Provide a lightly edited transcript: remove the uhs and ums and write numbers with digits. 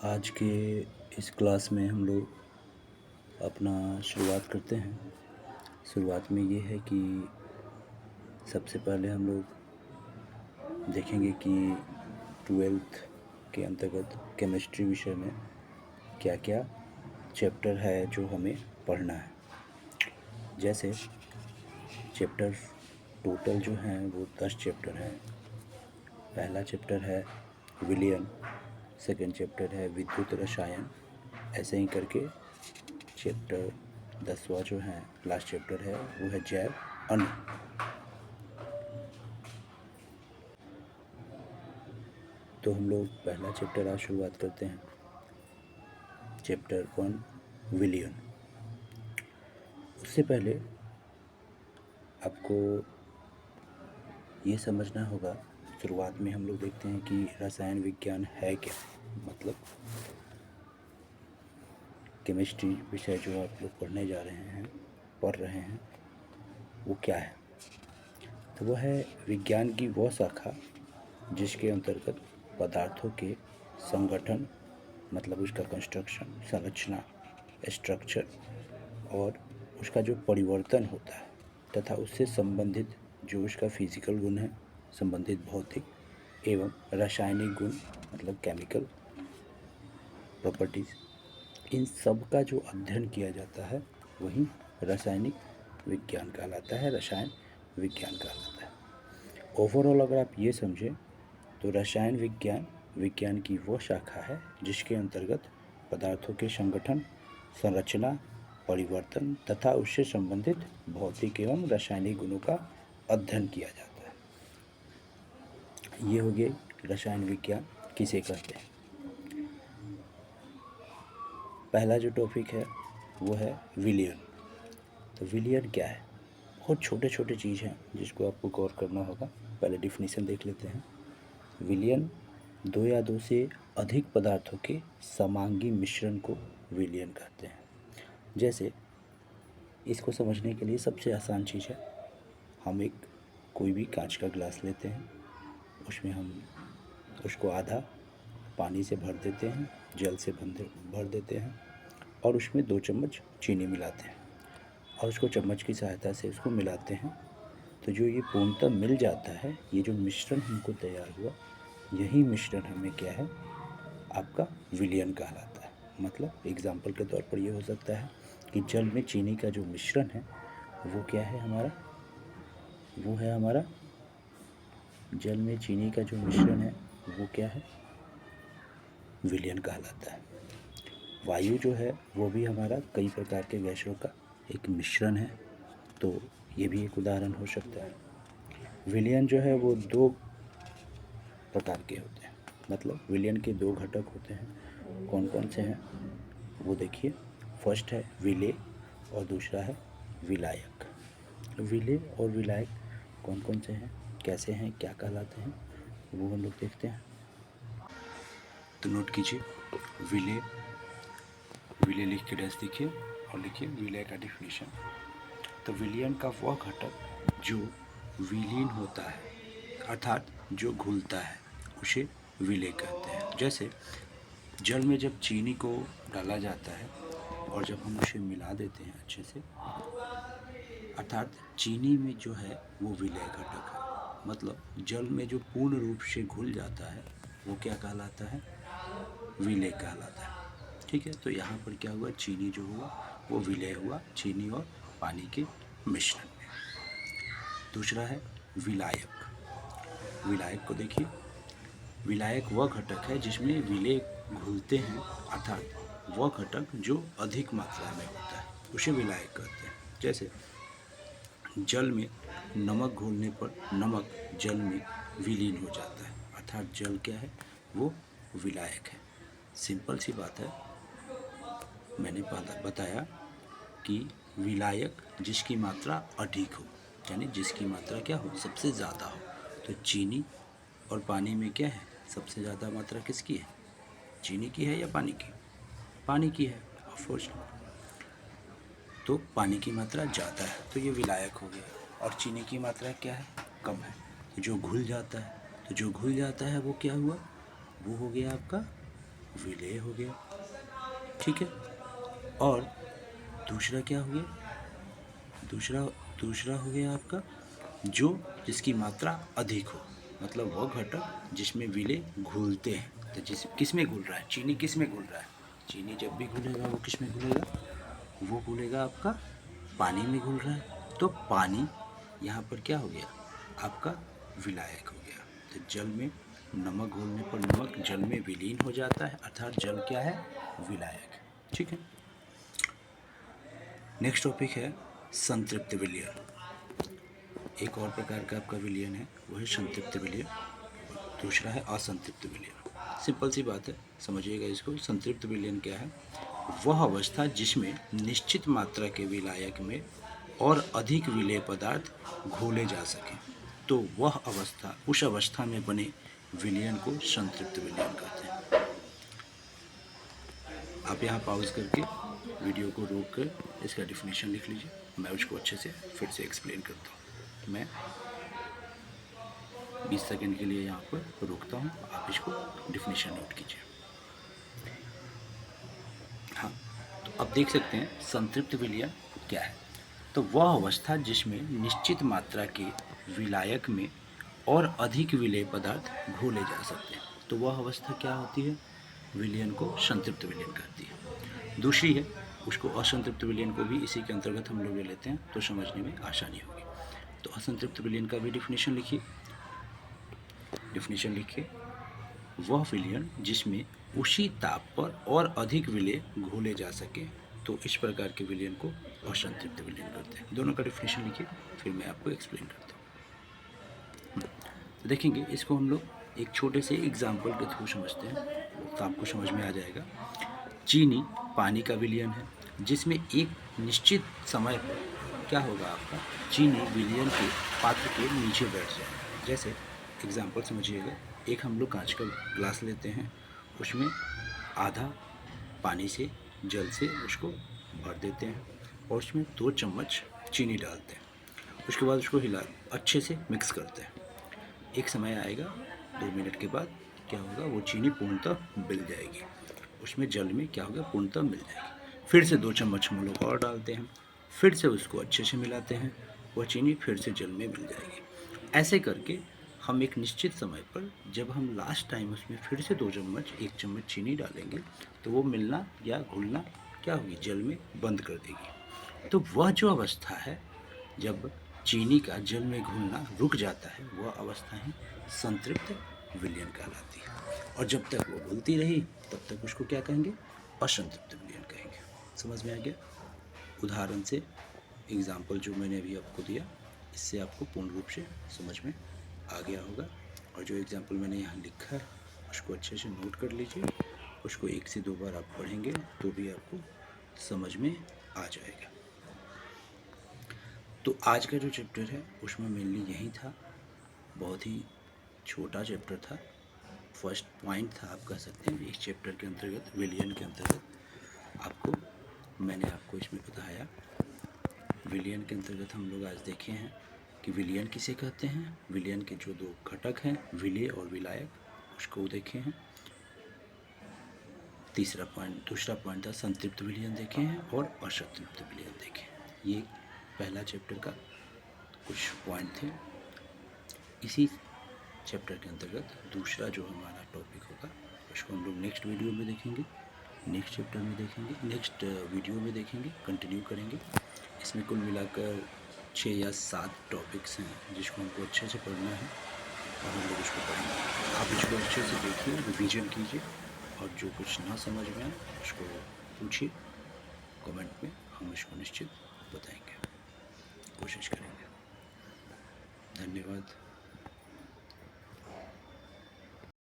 आज के इस क्लास में हम लोग अपना शुरुआत करते हैं। शुरुआत में ये है कि सबसे पहले हम लोग देखेंगे कि 12th के अंतर्गत केमिस्ट्री विषय में क्या क्या चैप्टर है जो हमें पढ़ना है। जैसे चैप्टर टोटल जो हैं वो 10 चैप्टर हैं। पहला चैप्टर है विलयन, सेकंड चैप्टर है विद्युत रसायन, ऐसे ही करके चैप्टर 10वां जो है लास्ट चैप्टर है वो है जैव अणु। तो हम लोग पहला चैप्टर आज शुरुआत करते हैं। चैप्टर 1 विलयन। उससे पहले आपको ये समझना होगा, शुरुआत में हम लोग देखते हैं कि रसायन विज्ञान है क्या, मतलब केमिस्ट्री विषय जो आप लोग पढ़ रहे हैं वो क्या है। तो वह है विज्ञान की वह शाखा जिसके अंतर्गत पदार्थों के संगठन, मतलब उसका कंस्ट्रक्शन, संरचना, स्ट्रक्चर और उसका जो परिवर्तन होता है तथा उससे संबंधित जो उसका फिजिकल गुण है, संबंधित भौतिक एवं रासायनिक गुण, मतलब केमिकल प्रॉपर्टीज़, इन सब का जो अध्ययन किया जाता है वही रासायनिक विज्ञान कहलाता है, रसायन विज्ञान कहलाता है। ओवरऑल अगर आप ये समझें तो रसायन विज्ञान की वो शाखा है जिसके अंतर्गत पदार्थों के संगठन, संरचना, परिवर्तन तथा उससे संबंधित भौतिक एवं रासायनिक गुणों का अध्ययन किया जाता है। ये हो गए रसायन विज्ञान किसे कहते हैं। पहला जो टॉपिक है वो है विलयन। तो विलयन क्या है? बहुत छोटे छोटे चीज़ हैं जिसको आपको गौर करना होगा। पहले डिफिनीशन देख लेते हैं। विलयन दो या दो से अधिक पदार्थों के समांगी मिश्रण को विलयन कहते हैं। जैसे इसको समझने के लिए सबसे आसान चीज़ है, हम कोई भी कांच का गिलास लेते हैं, उसमें हम उसको आधा पानी से भर देते हैं, जल से भर देते हैं और उसमें 2 चम्मच चीनी मिलाते हैं और उसको चम्मच की सहायता से उसको मिलाते हैं। तो जो ये पूर्णतः मिल जाता है, ये जो मिश्रण हमको तैयार हुआ, यही मिश्रण हमें क्या है, आपका विलयन कहलाता है। मतलब एग्जाम्पल के तौर पर ये हो सकता है कि जल में चीनी का जो मिश्रण है वो क्या है हमारा, वो है हमारा जल में चीनी का जो मिश्रण है वो क्या है, विलयन कहलाता है। वायु जो है वो भी हमारा कई प्रकार के गैसों का एक मिश्रण है, तो ये भी एक उदाहरण हो सकता है। विलयन जो है वो 2 प्रकार के होते हैं, मतलब विलयन के 2 घटक होते हैं। कौन कौन से हैं वो देखिए। फर्स्ट है विलेय और दूसरा है विलायक। विलेय और विलायक कौन कौन से हैं, कैसे हैं, क्या कहलाते हैं, वो हम लोग देखते हैं। तो नोट कीजिए, विलेय लिख के डैश देखिए और लिखिए विलय का डिफिनीशन। तो विलयन का वह घटक जो विलीन होता है, अर्थात जो घुलता है, उसे विलय कहते हैं। जैसे जल में जब चीनी को डाला जाता है और जब हम उसे मिला देते हैं अच्छे से, अर्थात चीनी में जो है वो विलय घटक है। मतलब जल में जो पूर्ण रूप से घुल जाता है वो क्या कहलाता है, विलय कहलाता है। ठीक है, तो यहाँ पर क्या हुआ, चीनी जो हुआ वो विलय हुआ, चीनी और पानी के मिश्रण में। दूसरा है विलायक। विलायक को देखिए, विलायक वह घटक है जिसमें विलय घुलते हैं, अर्थात वह घटक जो अधिक मात्रा में होता है, उसे विलायक कहते हैं। जैसे जल में नमक घोलने पर नमक जल में विलीन हो जाता है, अर्थात जल क्या है, वो विलायक है। सिंपल सी बात है, मैंने बताया कि विलायक जिसकी मात्रा अधिक हो, यानी जिसकी मात्रा क्या हो, सबसे ज़्यादा हो। तो चीनी और पानी में क्या है, सबसे ज़्यादा मात्रा किसकी है, चीनी की है या पानी की, पानी की है ऑफकोर्स। तो पानी की मात्रा ज़्यादा है तो ये विलायक हो गया, और चीनी की मात्रा क्या है, कम है, तो जो घुल जाता है, तो जो घुल जाता है वो क्या हुआ, वो हो गया आपका विलेय हो गया, ठीक है। और दूसरा क्या हो गया, दूसरा हो गया आपका जो जिसकी मात्रा अधिक हो, मतलब वह घटक जिसमें विलेय घुलते हैं। तो किस में घुल रहा है, चीनी किस में घुल रहा है, चीनी जब भी घुलेगा वो किस में घुलेगा, वो घुलेगा आपका पानी में घुल रहा है। तो पानी यहाँ पर क्या हो गया, आपका विलायक हो गया। तो जल में नमक घोलने पर नमक जल में विलीन हो जाता है, अर्थात जल क्या है, विलायक, ठीक है। नेक्स्ट टॉपिक है संतृप्त विलयन। एक और प्रकार का आपका विलयन है, वो है संतृप्त विलयन, दूसरा है असंतृप्त विलयन। सिंपल सी बात है, समझिएगा इसको। संतृप्त विलयन क्या है, वह अवस्था जिसमें निश्चित मात्रा के विलायक में और अधिक विलेय पदार्थ घोले जा सकें, तो वह अवस्था, उस अवस्था में बने विलयन को संतृप्त विलयन कहते हैं। आप यहाँ पॉज करके वीडियो को रोक कर इसका डिफिनीशन लिख लीजिए, मैं उसको अच्छे से फिर से एक्सप्लेन करता हूँ। मैं 20 सेकंड के लिए यहाँ पर रोकता हूँ, आप इसको डिफिनीशन नोट कीजिए। हाँ, तो अब देख सकते हैं संतृप्त विलयन क्या है। तो वह अवस्था जिसमें निश्चित मात्रा के विलायक में और अधिक विलेय पदार्थ घोले जा सकते हैं, तो वह अवस्था क्या होती है, विलयन को संतृप्त विलयन कहती है। दूसरी है, उसको असंतृप्त विलयन को भी इसी के अंतर्गत हम लोग ले लेते हैं, तो समझने में आसानी होगी। तो असंतृप्त विलयन का भी डिफिनीशन लिखिए। डिफिनीशन लिखिए, वह विलयन जिसमें उसी ताप पर और अधिक विलेय घोले जा सके, तो इस प्रकार के विलयन को असंतृप्त विलयन करते हैं। दोनों का डिफिनीशन लिखिए, फिर मैं आपको एक्सप्लेन करता हूँ। तो देखेंगे इसको हम लोग एक छोटे से एग्जाम्पल के थ्रू समझते हैं, तो आपको समझ में आ जाएगा। चीनी पानी का विलयन है, जिसमें एक निश्चित समय पर क्या होगा, आपका चीनी विलयन के पात्र के नीचे बैठ जाएगा। जैसे एग्जाम्पल समझिएगा, एक हम लोग कांच का ग्लास लेते हैं, उसमें आधा पानी से, जल से उसको भर देते हैं और उसमें 2 चम्मच चीनी डालते हैं। उसके बाद उसको अच्छे से मिक्स करते हैं। एक समय आएगा 2 मिनट के बाद क्या होगा, वो चीनी पूर्णतः मिल जाएगी, उसमें जल में क्या होगा, पूर्णतः मिल जाएगी। फिर से 2 चम्मच हम लोग और डालते हैं, फिर से उसको अच्छे से मिलाते हैं, वह चीनी फिर से जल में मिल जाएगी। ऐसे करके हम एक निश्चित समय पर जब हम लास्ट टाइम उसमें फिर से 2 चम्मच 1 चम्मच चीनी डालेंगे, तो वो मिलना या घुलना क्या होगी, जल में बंद कर देगी। तो वह जो अवस्था है जब चीनी का जल में घुलना रुक जाता है, वह अवस्था ही संतृप्त विलयन कहलाती है। और जब तक वो घुलती रही तब तक उसको क्या कहेंगे, असंतृप्त विलयन कहेंगे। समझ में आ गया। उदाहरण से एग्जाम्पल जो मैंने अभी आपको दिया, इससे आपको पूर्ण रूप से समझ में आ गया होगा। और जो एग्जाम्पल मैंने यहाँ लिखा है उसको अच्छे से नोट कर लीजिए, उसको 1 से 2 बार आप पढ़ेंगे तो भी आपको समझ में आ जाएगा। तो आज का जो चैप्टर है उसमें मेनली यही था, बहुत ही छोटा चैप्टर था, फर्स्ट पॉइंट था आप कह सकते हैं इस चैप्टर के अंतर्गत, विलयन के अंतर्गत मैंने आपको इसमें बताया। विलयन के अंतर्गत हम लोग आज देखे हैं कि विलयन किसे कहते हैं, विलयन के जो 2 घटक हैं, विलेय और विलायक, उसको देखे हैं। दूसरा पॉइंट था संतृप्त विलयन देखे हैं और असंतृप्त विलयन देखे हैं। ये पहला चैप्टर का कुछ पॉइंट थे। इसी चैप्टर के अंतर्गत दूसरा जो हमारा टॉपिक होगा उसको हम लोग नेक्स्ट वीडियो में देखेंगे, नेक्स्ट चैप्टर में देखेंगे, नेक्स्ट वीडियो में देखेंगे, कंटिन्यू करेंगे। इसमें कुल मिलाकर 6 या 7 टॉपिक्स हैं जिसको हमको अच्छे से पढ़ना है और हम लोग उसको पढ़ेंगे। आप इसको अच्छे से देखिए, रिवीजन कीजिए और जो कुछ ना समझ में आए उसको पूछिए कमेंट में, हम इसको निश्चित बताएंगे, कोशिश करेंगे। धन्यवाद।